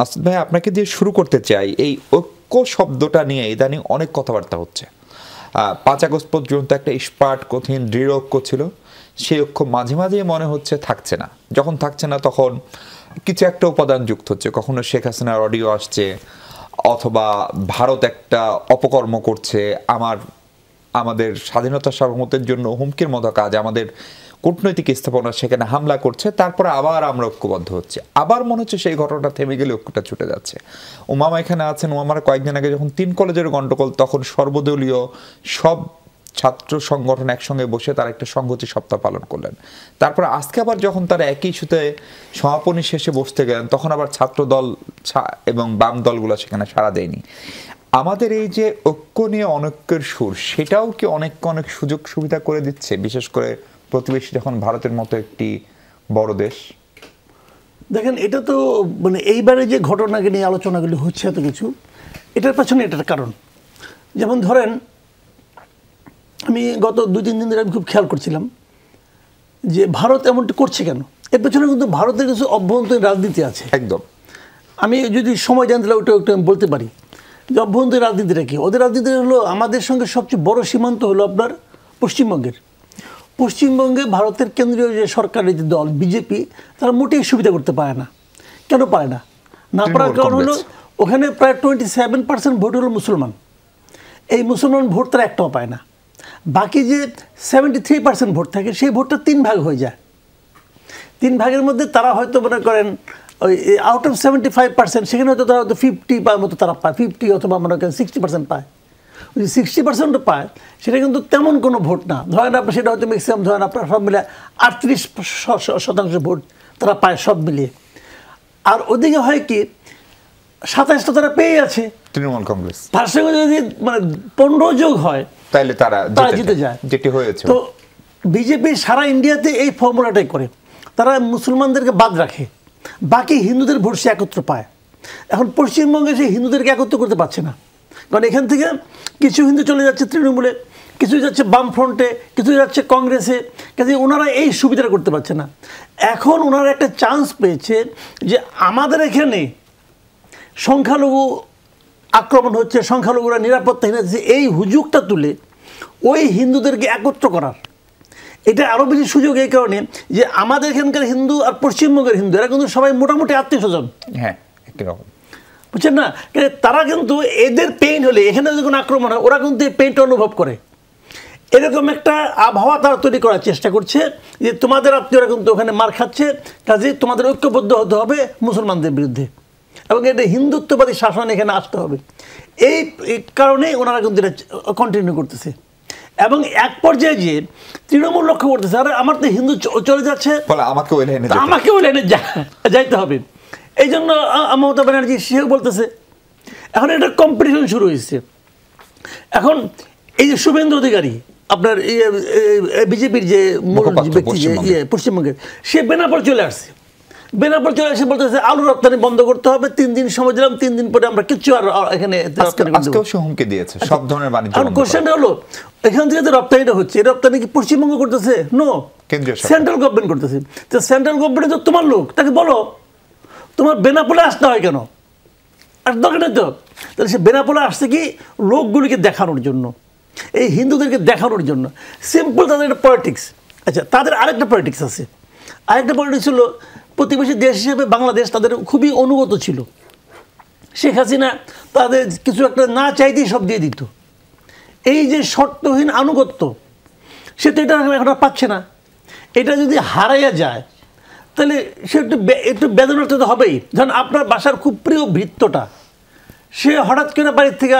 মাসুদ ভাই, আপনাকে দিয়ে শুরু করতে চাই। এই ঐক্য শব্দটা নিয়ে ইদানিং অনেক কথাবার্তা হচ্ছে। 5 আগস্ট পর্যন্ত একটা ইস্পাট কঠিন দৃঢ় ঐক্য ছিল, সেই ঐক্য মাঝে মাঝে মনে হচ্ছে থাকছে না। যখন থাকছে না তখন কিছু একটা উপাদান যুক্ত হচ্ছে, কখনো শেখ হাসিনার অডিও আসছে, অথবা ভারত একটা অপকর্ম করছে, আমাদের স্বাধীনতা সার্বভৌমত্বের জন্য হুমকির মতো কাজ, আমাদের কূটনৈতিক স্থাপনা সেখানে হামলা করছে, তারপরে আবার আমরা ঐক্যবদ্ধ হচ্ছে। আবার মনে হচ্ছে সেই ঘটনাটা থেমে গেলে ঐক্যটা ছুটে যাচ্ছে। উমামা এখানে আছেন, উমামার কয়েকদিন আগে যখন 3 কলেজের গন্ডগোল, তখন সর্বদলীয় সব ছাত্র সংগঠন একসঙ্গে বসে তার একটা সংহতি সপ্তাহ পালন করলেন। তারপর আজকে আবার যখন তারা একই ইস্যুতে সমাপনী শেষে বসতে গেলেন, তখন আবার ছাত্র দল এবং বাম দলগুলো সেখানে সাড়া দেয়নি। আমাদের এই যে ঐক্য নিয়ে অনৈক্যের সুর, সেটাও কি অনেক সুযোগ সুবিধা করে দিচ্ছে, বিশেষ করে প্রতিবেশী যখন ভারতের মতো একটি বড় দেশ? দেখেন, এটা তো মানে এইবারে যে ঘটনাকে নিয়ে আলোচনাগুলি হচ্ছে এত কিছু, এটার পেছনে এটার কারণ। যেমন ধরেন, আমি গত 2-3 দিন ধরে আমি খুব খেয়াল করছিলাম যে ভারত এমনটি করছে কেন। এর পেছনে কিন্তু ভারতের কিছু অভ্যন্তরীণ রাজনীতি আছে। একদম। আমি যদি সময় জানতে ওটা একটু আমি বলতে পারি যে অভ্যন্তরীণ রাজনীতিটা কি। ওদের রাজনীতি হলো, আমাদের সঙ্গে সবচেয়ে বড় সীমান্ত হলো আপনার পশ্চিমবঙ্গে ভারতের কেন্দ্রীয় যে সরকারের যে দল বিজেপি, তারা মোটেই সুবিধা করতে পারে না। কেন পারে না? না পারার কারণ হলো ওখানে প্রায় 27% ভোট হলো মুসলমান। এই মুসলমান ভোট তারা একটাও পায় না। বাকি যে 73% ভোট থাকে, সেই ভোটটা 3 ভাগ হয়ে যায়। 3 ভাগের মধ্যে তারা হয়তো মনে করেন ওই আউট অফ 75%, সেখানে হয়তো তারা হয়তো 50 পায় মতো তারা পায়, 50 অথবা মনে করেন 60% পায়। ওই 60% পায়, সেটা কিন্তু তেমন কোনো ভোট না। ধরেন আপনার সেটা হয়তো ম্যাক্সিমাম ধরেন আপনার সব মিলে 38% ভোট তারা পায় সব মিলিয়ে। আর ওদিকে হয় কি, 27টা তারা পেয়ে আছে তৃণমূল কংগ্রেস, তার সঙ্গে যদি মানে 15 যোগ হয় তাহলে তারা জিতে যায়, যেটি হয়েছে। তো বিজেপি সারা ইন্ডিয়াতে এই ফর্মুলাটাই করে। তারা মুসলমানদেরকে বাদ রাখে, বাকি হিন্দুদের ভোট সে একত্র পায়। এখন পশ্চিমবঙ্গে সে হিন্দুদেরকে একত্র করতে পারছে না, কারণ এখান থেকে কিছু হিন্দু চলে যাচ্ছে তৃণমূলে, কিছু যাচ্ছে বামফ্রন্টে, কিছু যাচ্ছে কংগ্রেসে। কাজে ওনারা এই সুবিধাটা করতে পারছে না। এখন ওনারা একটা চান্স পেয়েছে যে আমাদের এখানে সংখ্যালঘু আক্রমণ হচ্ছে, সংখ্যালঘুরা নিরাপত্তাহীন হচ্ছে, এই হুজুগটা তুলে ওই হিন্দুদেরকে একত্র করার। এটা আরও বেশি সুযোগ এই কারণে যে আমাদের এখানকার হিন্দু আর পশ্চিমবঙ্গের হিন্দু এরা কিন্তু সবাই মোটামুটি আত্মীয় স্বজন। হ্যাঁ, একই রকম, বুঝছেন না? তারা কিন্তু এদের পেইন হলে, এখানে যদি কোনো আক্রমণ হয়, ওরা কিন্তু এই পেইনটা অনুভব করে। এরকম একটা আবহাওয়া তারা তৈরি করার চেষ্টা করছে যে তোমাদের আত্মীয়রা কিন্তু ওখানে মার খাচ্ছে, কাজে তোমাদের ঐক্যবদ্ধ হতে হবে মুসলমানদের বিরুদ্ধে, এবং এটা হিন্দুত্ববাদী শাসন এখানে আসতে হবে। এই কারণেই ওনারা কিন্তু এটা কন্টিনিউ করতেছে। এবং এক পর্যায়ে যে তৃণমূল লক্ষ্য করতেছে, আরে আমার তো হিন্দু চলে যাচ্ছে, আমাকে ওই লাইনে যাইতে হবে। এই জন্য মমতা ব্যানার্জি সেও বলতেছে। এখন এটা কম্পিটিশন শুরু হয়েছে। এখন এই যে শুভেন্দু অধিকারী, আপনার বিজেপির যে ব্যক্তি যে পশ্চিমবঙ্গের, সে বেনাপোল চলে আসছে। বেনাপোল চলে এসে বলতেছে আলু রপ্তানি বন্ধ করতে হবে। 3 দিন সময় দিলাম, 3 দিন পরে আমরা কিছু আর এখানে হুমকি দিয়েছে সব ধরনের বাণিজ্য। কোশ্চেনটা হলো, এখান থেকে যে রপ্তানিটা হচ্ছে, এই রপ্তানি কি পশ্চিমবঙ্গ করতেছে? নো, সেন্ট্রাল গভর্নমেন্ট করতেছে। তো সেন্ট্রাল গভর্নমেন্ট তো তোমার লোক, তাকে বলো তোমার বেনাপোলে আসতে হয় কেন? আর দরকার নেই তো। তাহলে সে বেনাপোলে আসছে কি লোকগুলিকে দেখানোর জন্য, এই হিন্দুদেরকে দেখানোর জন্য। সিম্পল তাদের একটা পলিটিক্স। আচ্ছা, তাদের আরেকটা পলিটিক্স আছে। আরেকটা পলিটিক্স হলো, প্রতিবেশী দেশ হিসেবে বাংলাদেশ তাদের খুবই অনুগত ছিল। শেখ হাসিনা তাদের কিছু একটা না চাইতেই সব দিয়ে দিত। এই যে শর্তহীন আনুগত্য, সে তো এটা এখন আর পাচ্ছে না। এটা যদি হারাইয়া যায় তাহলে সে একটু বেদনার্থ তো হবেই। ধরেন আপনার বাসার খুব প্রিয় ভৃত্যটা, সে হঠাৎ করে বাড়ির থেকে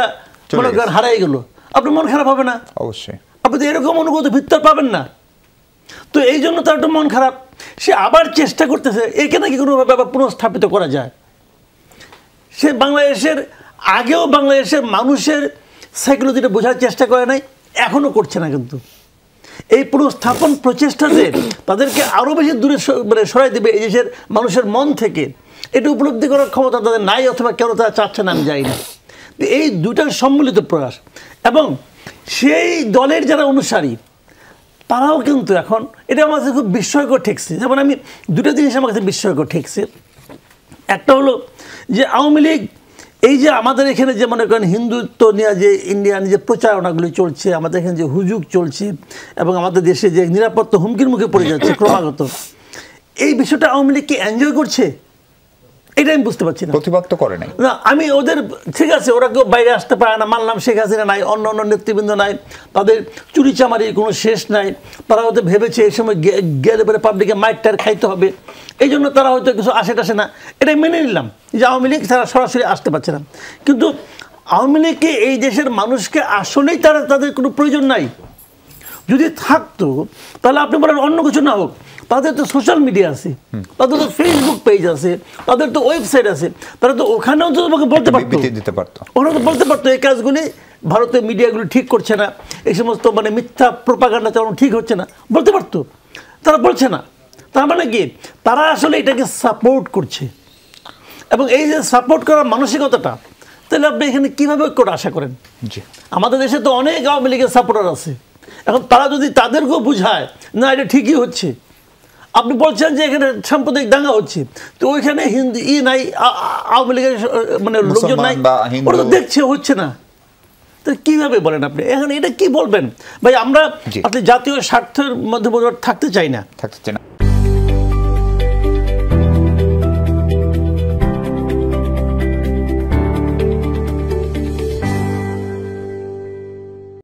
মনে করেন হারাই গেল, আপনার মন খারাপ হবে না? অবশ্যই। আপনি তো এরকম অনুগত ভৃত্য পাবেন না। তো এই জন্য তার একটু মন খারাপ। সে আবার চেষ্টা করতেছে একে নাকি কোনোভাবে আবার পুনঃস্থাপিত করা যায়। সে বাংলাদেশের আগেও বাংলাদেশের মানুষের সাইকোলজিটা বোঝার চেষ্টা করে নাই, এখনও করছে না। কিন্তু এই পুনঃস্থাপন প্রচেষ্টাতে তাদেরকে আরও বেশি দূরে মানে সরাই দেবে এই দেশের মানুষের মন থেকে, এটা উপলব্ধি করার ক্ষমতা তাদের নাই, অথবা কেন তারা চাচ্ছে না আমি জানি না। এই দুটার সম্মিলিত প্রয়াস। এবং সেই দলের যারা অনুসারী, তারাও কিন্তু এখন এটা আমার কাছে খুব বিস্ময়কর ঠেকছে। যেমন আমি দুটো জিনিস আমার কাছে বিস্ময়কর ঠেকছে। একটা হলো যে আওয়ামী লীগ এই যে আমাদের এখানে যে মনে করেন হিন্দুত্ব নিয়ে যে ইন্ডিয়ান যে প্রচারণাগুলি চলছে, আমাদের এখানে যে হুজুগ চলছে এবং আমাদের দেশে যে নিরাপত্তা হুমকির মুখে পড়ে যাচ্ছে ক্রমাগত, এই বিষয়টা আওয়ামী লীগ কি এনজয় করছে? এটা আমি বুঝতে পারছি না। প্রতিবাদ তো করে নাই না, আমি ওদের ঠিক আছে, ওরা কেউ বাইরে আসতে পারে না মানলাম, শেখ হাসিনা নাই, অন্য অন্য নেতৃবৃন্দ নাই, তাদের চুরি চামারির কোনো শেষ নাই, তারা হয়তো ভেবেছে এই সময় গেলে পরে পাবলিকে মাইট টাইর খাইতে হবে, এই জন্য তারা হয়তো কিছু আসে টাসে না, এটাই মেনে নিলাম যে আওয়ামী লীগ তারা সরাসরি আসতে পারছে না। কিন্তু আওয়ামী লীগকে এই দেশের মানুষকে আসলেই তাদের কোনো প্রয়োজন নাই। যদি থাকতো তাহলে আপনি বলেন অন্য কিছু না হোক, তাদের তো সোশ্যাল মিডিয়া আছে, তাদের তো ফেসবুক পেজ আছে, তাদের তো ওয়েবসাইট আছে, তারা তো ওখানেও তো তোমাকে বলতে পারতো, ওখানে তো বলতে পারতো এই কাজগুলি ভারতের মিডিয়াগুলো ঠিক করছে না, এই সমস্ত মানে মিথ্যা প্রোপাগান্ডা চালানো ঠিক হচ্ছে না, বলতে পারতো। তারা বলছে না। তার মানে কি তারা আসলে এটাকে সাপোর্ট করছে, এবং এই যে সাপোর্ট করার মানসিকতাটা, তাহলে আপনি এখানে কীভাবে ঐক্যটা আশা করেন? আমাদের দেশে তো অনেক আওয়ামী লীগের সাপোর্টার আছে, এখন তারা যদি তাদেরকেও বুঝায় না এটা ঠিকই হচ্ছে, আপনি বলছেন যে এখানে সাম্প্রদায়িক দাঙ্গা হচ্ছে, তো ওইখানে হিন্দু নাই, আওয়ামী লীগের মানে লোকজন নাই, ওরা তো দেখছে হচ্ছে না, তো কীভাবে বলেন আপনি এখন এটা কি বলবেন? ভাই আমরা আপনি জাতীয় স্বার্থের মধ্যে থাকতে চাই না।